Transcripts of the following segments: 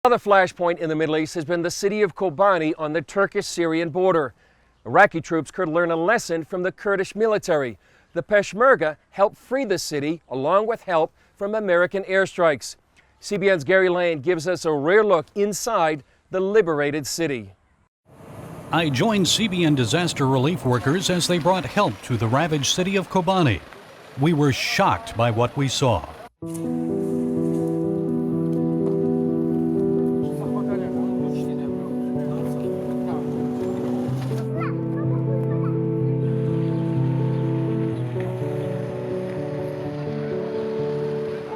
Another flashpoint in the Middle East has been the city of Kobani on the Turkish-Syrian border. Iraqi troops could learn a lesson from the Kurdish military. The Peshmerga helped free the city along with help from American airstrikes. CBN's Gary Lane gives us a rare look inside the liberated city. I joined CBN disaster relief workers as they brought help to the ravaged city of Kobani. We were shocked by what we saw.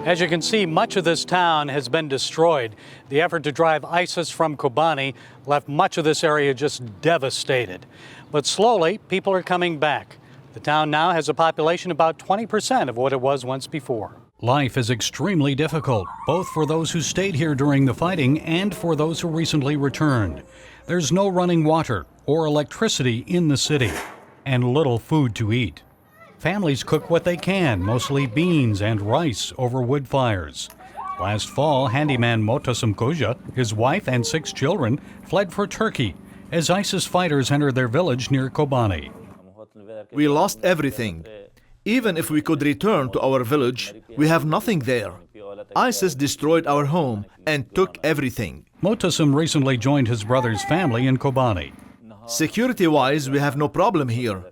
As you can see, much of this town has been destroyed. The effort to drive ISIS from Kobani left much of this area just devastated. But slowly, people are coming back. The town now has a population about 20% of what it was once before. Life is extremely difficult, both for those who stayed here during the fighting and for those who recently returned. There's no running water or electricity in the city, and little food to eat. Families cook what they can, mostly beans and rice over wood fires. Last fall, handyman Motasım Koja, his wife and 6 children, fled for Turkey as ISIS fighters entered their village near Kobani. We lost everything. Even if we could return to our village, we have nothing there. ISIS destroyed our home and took everything. Motasım recently joined his brother's family in Kobani. Security-wise, we have no problem here.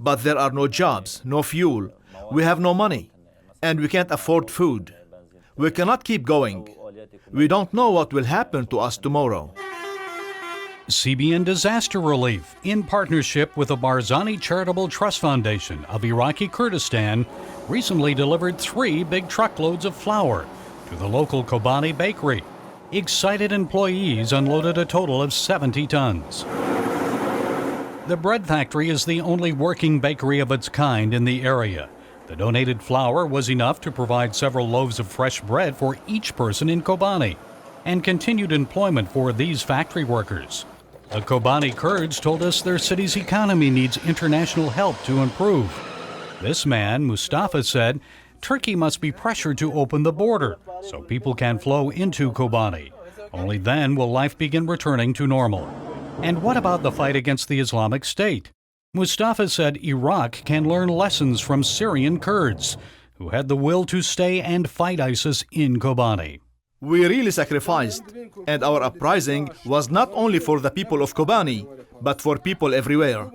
But there are no jobs, no fuel, we have no money, and we can't afford food. We cannot keep going. We don't know what will happen to us tomorrow. CBN Disaster Relief, in partnership with the Barzani Charitable Trust Foundation of Iraqi Kurdistan, recently delivered 3 big truckloads of flour to the local Kobani bakery. Excited employees unloaded a total of 70 tons. The bread factory is the only working bakery of its kind in the area. The donated flour was enough to provide several loaves of fresh bread for each person in Kobani and continued employment for these factory workers. The Kobani Kurds told us their city's economy needs international help to improve. This man, Mustafa, said Turkey must be pressured to open the border so people can flow into Kobani. Only then will life begin returning to normal. And what about the fight against the Islamic State? Mustafa said Iraq can learn lessons from Syrian Kurds who had the will to stay and fight ISIS in Kobani. We really sacrificed, and our uprising was not only for the people of Kobani, but for people everywhere.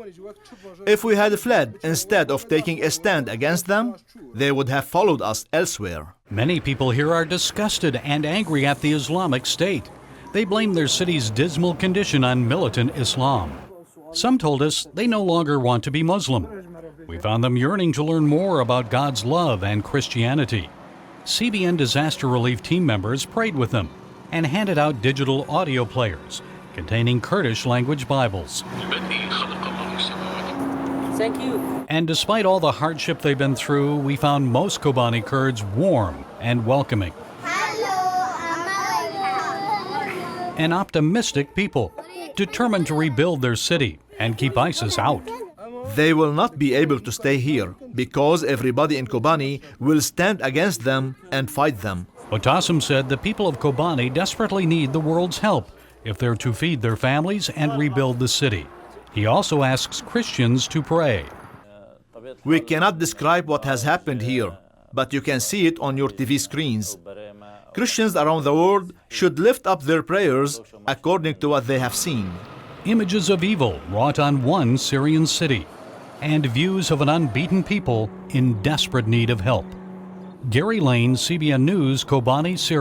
If we had fled instead of taking a stand against them, they would have followed us elsewhere. Many people here are disgusted and angry at the Islamic State. They blame their city's dismal condition on militant Islam. Some told us they no longer want to be Muslim. We found them yearning to learn more about God's love and Christianity. CBN disaster relief team members prayed with them and handed out digital audio players containing Kurdish language Bibles. Thank you. And despite all the hardship they've been through, we found most Kobani Kurds warm and welcoming. And optimistic people, determined to rebuild their city and keep ISIS out. They will not be able to stay here because everybody in Kobani will stand against them and fight them. Motasım said the people of Kobani desperately need the world's help if they're to feed their families and rebuild the city. He also asks Christians to pray. We cannot describe what has happened here, but you can see it on your TV screens. Christians around the world should lift up their prayers according to what they have seen. Images of evil wrought on one Syrian city, and views of an unbeaten people in desperate need of help. Gary Lane, CBN News, Kobani, Syria.